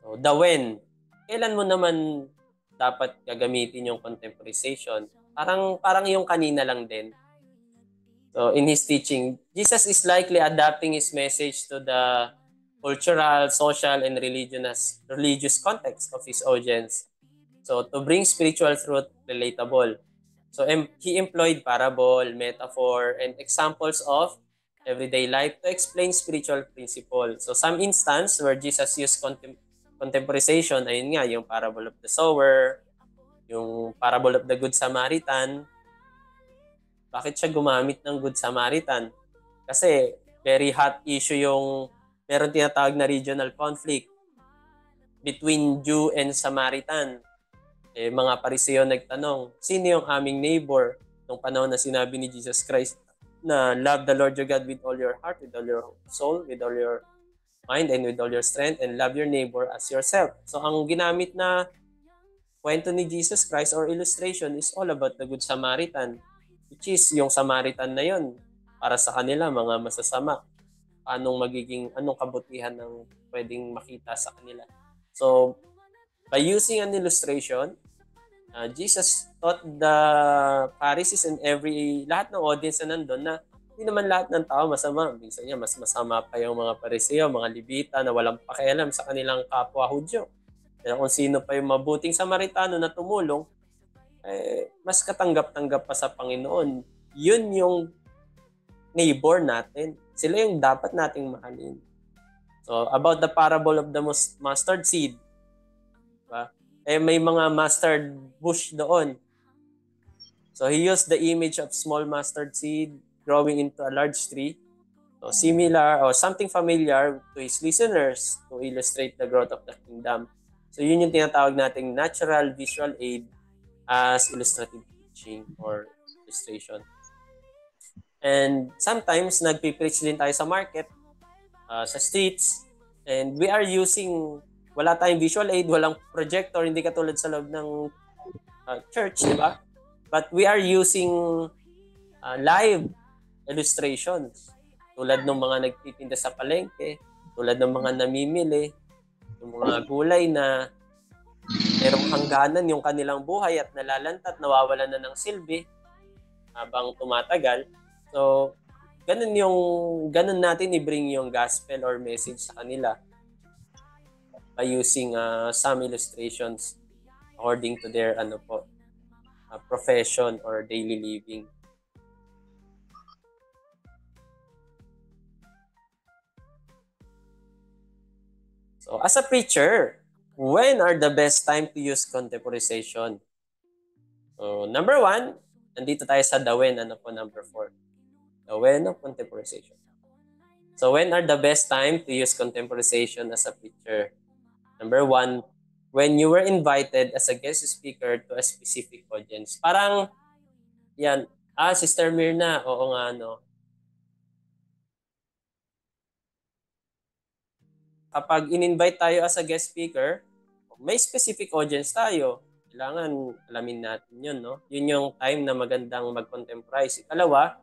So, the when. Kailan mo naman dapat gagamitin yung contemporization? Parang yung kanina lang din. So, in his teaching, Jesus is likely adapting his message to the cultural, social, and religious context of his audience. So, to bring spiritual truth relatable. So, he employed parable, metaphor, and examples of everyday life to explain spiritual principles. So, some instance where Jesus used contemporization, ayun nga, yung parable of the sower, yung parable of the Good Samaritan. Bakit siya gumamit ng Good Samaritan? Kasi very hot issue yung meron tinatawag na regional conflict between Jew and Samaritan. Mga Pariseo nagtanong, sino yung aming neighbor? Nung panahon na sinabi ni Jesus Christ na love the Lord your God with all your heart, with all your soul, with all your mind, and with all your strength, and love your neighbor as yourself. So ang ginamit na kwento ni Jesus Christ or illustration is all about the Good Samaritan, which is yung Samaritan na yon para sa kanila mga masasama. Anong kabutihan ng pwedeng makita sa kanila. So, by using an illustration, Jesus taught the Pharisees and lahat ng audience na nandun na hindi naman lahat ng tao masama. Minsan niya, mas masama pa yung mga Pariseo, mga Levita na walang pakialam sa kanilang kapwa Hudyo. Kaya kung sino pa yung mabuting Samaritano na tumulong, mas katanggap-tanggap pa sa Panginoon. Yun yung neighbor natin. Sila yung dapat nating mahalin. So, about the parable of the mustard seed, diba? May mga mustard bush doon. So, he used the image of small mustard seed growing into a large tree. So, similar or something familiar to his listeners to illustrate the growth of the kingdom. So, yun yung tinatawag nating natural visual aid as illustrative teaching or illustration. And sometimes, nagpipreach din tayo sa market, sa streets, and we are using, wala tayong visual aid, walang projector, hindi katulad sa loob ng church, di ba? But we are using live illustrations. Tulad ng mga nagtitinda sa palengke, tulad ng mga namimili, yung mga gulay na merong hangganan yung kanilang buhay at nalalantat, nawawalan na ng silbi habang tumatagal. So, ganun natin i-bring yung gospel or message sa kanila by using some illustrations according to their profession or daily living. So, as a preacher, when are the best time to use contemporization? So, number 1, nandito tayo sa the when, number 4. The when of contemporization. So, when are the best time to use contemporization as a preacher? Number 1, when you were invited as a guest speaker to a specific audience. Parang, yan, Sister Mirna, oo nga, no. Kapag in-invite tayo as a guest speaker, may specific audience tayo. Kailangan alamin natin yun, no? Yun yung time na magandang mag-contemporize. Ikalawa,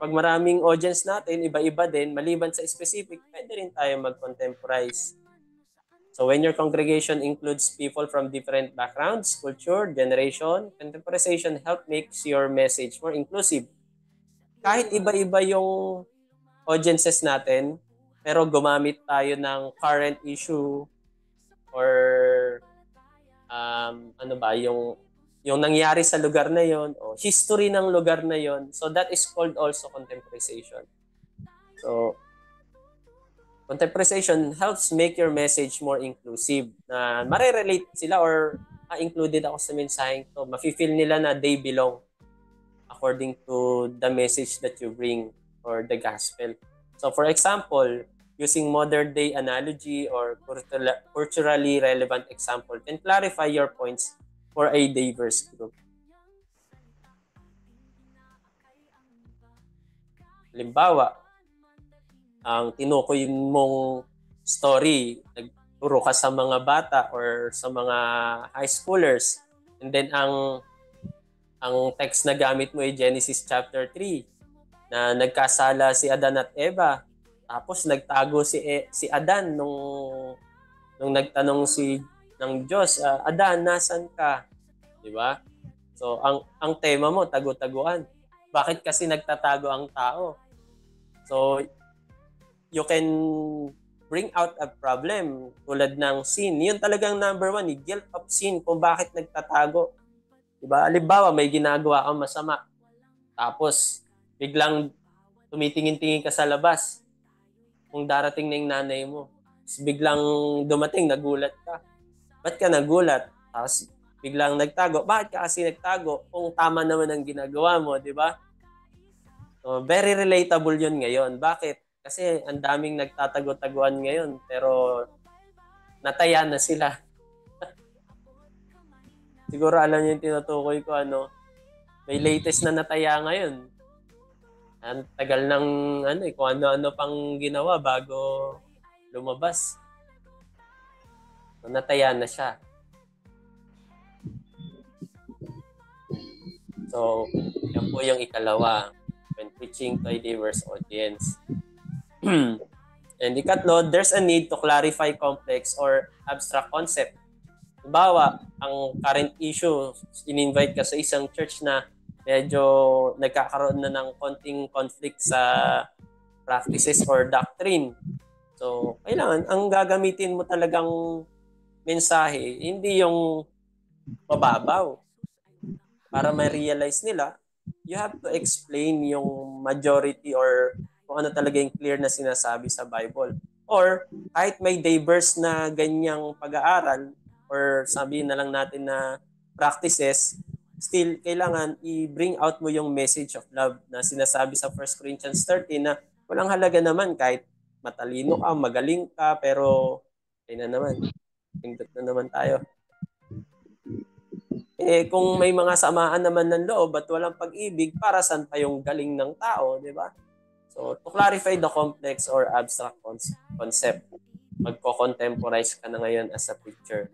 pag maraming audience natin, iba-iba din, maliban sa specific, pwede rin tayo mag-contemporize. So when your congregation includes people from different backgrounds, culture, generation, contemporization help makes your message more inclusive. Kahit iba-iba yung audiences natin, pero gumamit tayo ng current issue or yung nangyari sa lugar na yon o history ng lugar na yon. So that is called also contemporization. So contemporization helps make your message more inclusive. Na mare-relate sila or included ako sa mensaheng to. Mafe-feel nila na they belong according to the message that you bring or the gospel. So for example, using modern day analogy or culturally relevant example can clarify your points for a diverse group. Halimbawa, ang tinukoy mong story, nagturo ka sa mga bata or sa mga high schoolers, and then ang text na gamit mo ay Genesis chapter 3 na nagkasala si Adan at Eva. Tapos nagtago si Adan nung nagtanong ng Diyos, Adan, nasan ka? 'Di ba? So ang tema mo tago-taguan. Bakit kasi nagtatago ang tao? So you can bring out a problem tulad ng sin. Yun talagang number one, guilt of sin kung bakit nagtatago. Diba? Halimbawa, may ginagawa kang masama. Tapos, biglang tumitingin-tingin ka sa labas kung darating na yung nanay mo. Tapos biglang dumating, nagulat ka. Ba't ka nagulat? Tapos biglang nagtago. Bakit ka kasi nagtago kung tama naman ang ginagawa mo, di ba? So, very relatable yun ngayon. Bakit? Kasi ang daming nagtatago-taguan ngayon pero nataya na sila. Siguro alam niyo yung tinutukoy ko, may latest na nataya ngayon. Ang tagal ng kung ano-ano pang ginawa bago lumabas. So, nataya na siya. So, yan po yung ikalawa when preaching to a diverse audience. And ikatlo, there's a need to clarify complex or abstract concept. Halimbawa, ang current issue, in-invite ka sa isang church na medyo nagkakaroon na ng konting conflict sa practices or doctrine. So, kailangan, ang gagamitin mo talagang mensahe, hindi yung mababaw. Para ma-realize nila, you have to explain yung majority or kung ano talaga yung clear na sinasabi sa Bible. Or kahit may diverse na ganyang pag-aaral or sabihin na lang natin na practices, still kailangan i-bring out mo yung message of love na sinasabi sa 1 Corinthians 13 na walang halaga naman kahit matalino ka, magaling ka, pero ayun na naman, pindot na naman tayo. Kung may mga samaan naman ng loob at walang pag-ibig, para saan pa yung galing ng tao, di ba? So, to clarify the complex or abstract concept, magko-contemporize ka na ngayon as a preacher.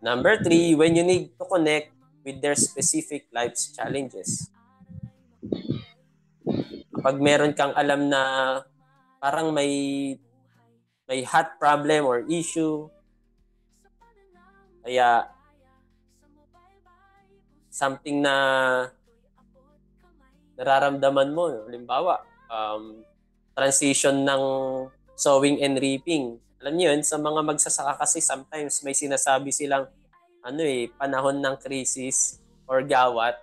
Number 3, when you need to connect with their specific life's challenges. Kapag meron kang alam na parang may hot problem or issue, kaya something na nararamdaman mo, halimbawa, transition ng sowing and reaping. Alam niyo yun, sa mga magsasaka kasi sometimes may sinasabi silang panahon ng crisis or gawat,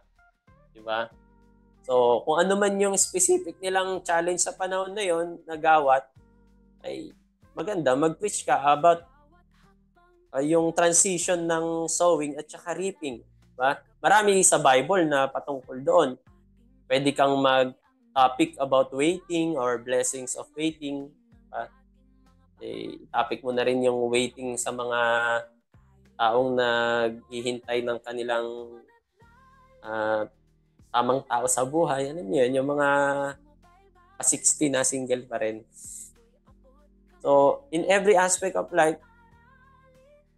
di ba? So, kung ano man yung specific nilang challenge sa panahon na yon na gawat, ay maganda mag-preach ka about yung transition ng sowing at saka reaping. Diba? Marami sa Bible na patungkol doon. Pwede kang mag-topic about waiting or blessings of waiting. Diba? Topic mo na rin yung waiting sa mga taong naghihintay ng kanilang tamang tao sa buhay. Ano yun? Yung mga 60 na single pa rin. So, in every aspect of life,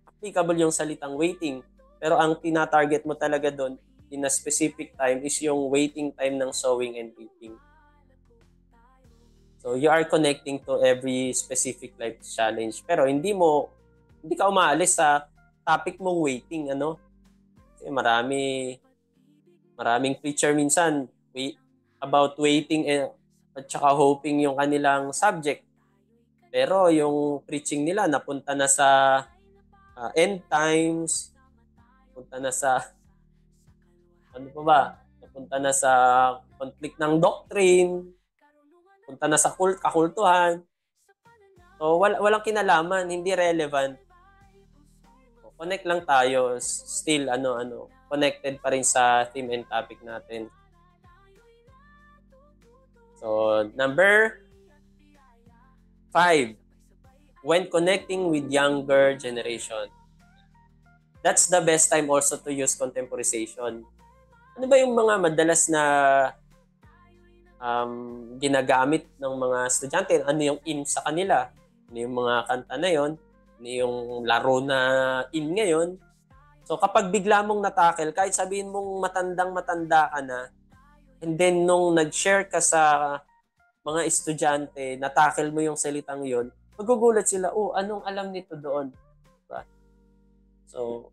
applicable yung salitang waiting. Pero ang tina-target mo talaga doon in a specific time is yung waiting time ng sowing and reaping. So you are connecting to every specific life challenge. Pero hindi ka umaalis sa topic mong waiting, Kasi maraming preacher minsan about waiting at saka hoping yung kanilang subject. Pero yung preaching nila napunta na sa end times, punta na sa napunta na sa conflict ng doctrine, punta na sa kakultuhan. So walang kinalaman, hindi relevant. So, connect lang tayo, still connected pa rin sa theme and topic natin. So number 5, when connecting with younger generation. That's the best time also to use contemporization. Ano ba yung mga madalas na ginagamit ng mga estudyante? Ano yung in sa kanila? Ano yung mga kanta na yon? Ano yung laro na in ngayon? So kapag bigla mong natakel, kahit sabihin mong matanda ka na, and then nung nag-share ka sa mga estudyante, na-tackle mo yung salitang yon, magugulat sila, oh, anong alam nito doon? Diba? So,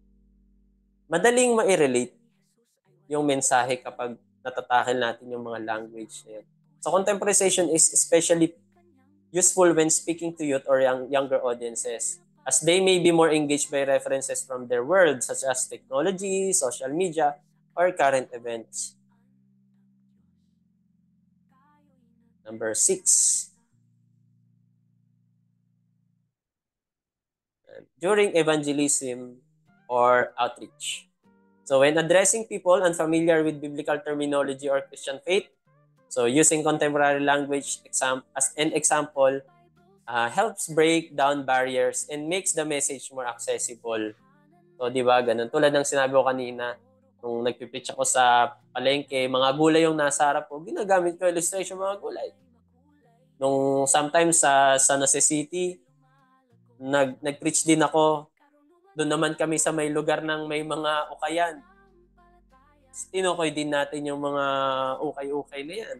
madaling ma-relate yung mensahe kapag natatakil natin yung mga language na yan. So, contemporization is especially useful when speaking to youth or younger audiences, as they may be more engaged by references from their world, such as technology, social media, or current events. Number 6. During evangelism or outreach. So when addressing people unfamiliar with biblical terminology or Christian faith, so using contemporary language as an example helps break down barriers and makes the message more accessible. So di ba, ganun. Tulad ng sinabi ko kanina, nung nagpipreach ako sa palengke, mga gulay yung nasa harap ko, ginagamit ko illustration mga gulay. Nung sometimes sa San Jose City, nag-preach din ako. Doon naman kami sa may lugar ng may mga ukayan. Tinukoy din natin yung mga ukay-ukay na yan.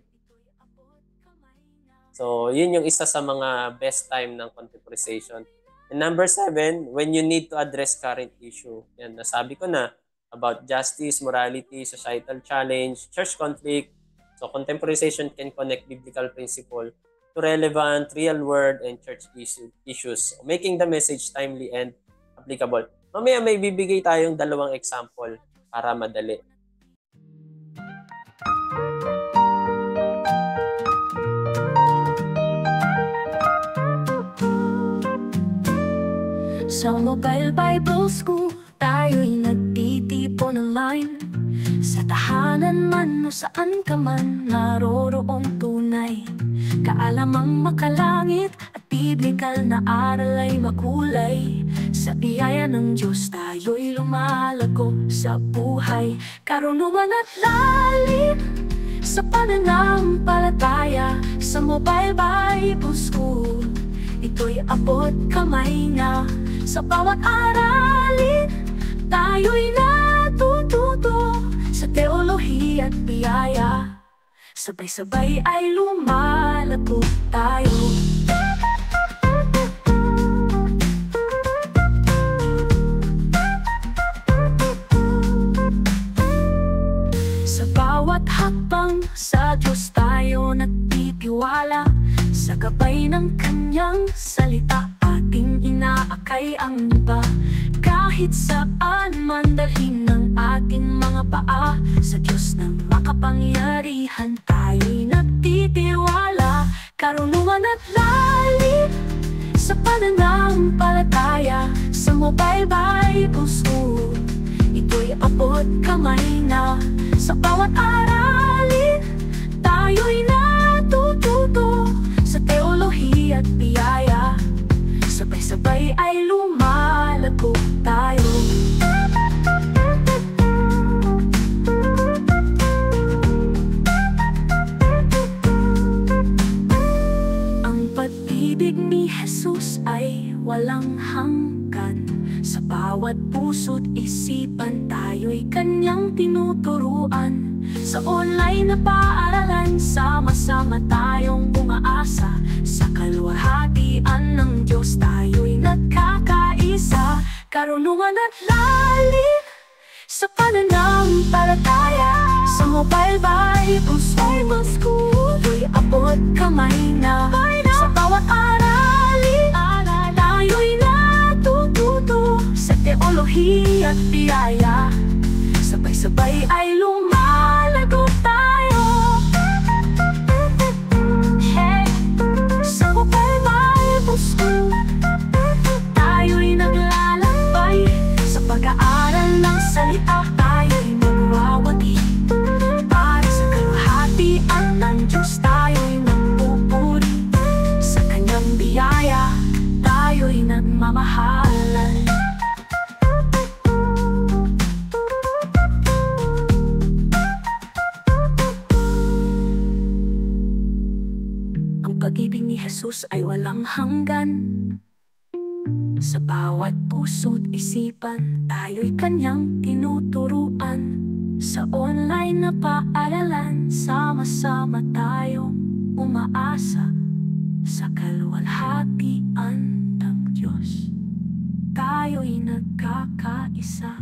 So, yun yung isa sa mga best time ng contemporization. And number 7, when you need to address current issue. Yan, nasabi ko na about justice, morality, societal challenge, church conflict. So, contemporization can connect biblical principle to relevant, real-world, and church issues, making the message timely and applicable. Mamaya may bibigay tayong 2 example para madali. Sa Mobile Bible School, tayo'y nagtitipon online. Sa tahanan man o saan ka man, naroroong tunay kaalamang makalangit at biblikal na aral ay makulay. Sa biyaya ng Diyos tayo'y lumalago sa buhay, karunungan at lalim sa pananampalataya. Sa Mobile Bible School, ito'y abot kamay na. Sa bawat aralin, tayo'y natututo sa teolohiya at biyaya. Sabay-sabay ay lumalago tayo. Sa bawat hakbang, sa Diyos tayo nagtitiwala. Sa gabay ng Kanyang salita, ating inaakay ang iba. Kahit saan man dalhin ng ating mga paa, sa Diyos ng makapangyarihan tayo'y nagtitiwala. Karunungan at lalim sa pananampalataya. Sa Mobile Bible School, ito'y abot kamay na. Sa bawat aralin, tayo'y natututo sa teolohiya at biyaya. Sabay-sabay ay lumalago tayo. Ang pag-ibig ni Jesus ay walang hanggan. Sa bawat puso't isipan, tayo'y Kanyang tinuturuan. Sa online na paaralan, sama-sama tayong umaasa. Sa kaluwalhatian ng Diyos tayo'y nagkakaisa. Karunungan at lalim sa pananampalataya. Sa Mobile Bible School, ito'y abot kamay na. Sa bawat aralin, tayo'y natututo sa teolohiya at biyaya. Sabay-sabay ay lumalago tayo. Hey, sa Mobile Bible School, tayo'y naglalakbay. Sa pag-aaral ng salita, tayo'y magwawagi. Para sa kaluwalhatian ng Diyos, tayo'y nagpupuri. Sa Kanyang biyaya, tayo'y nagmamahalan. Pag-ibig ni Jesus ay walang hanggan. Sa bawat puso't isipan, tayo'y Kanyang tinuturuan. Sa online na paaralan, sama-sama tayong umaasa sa kaluwalhatian ng Diyos. Tayo'y nagkakaisa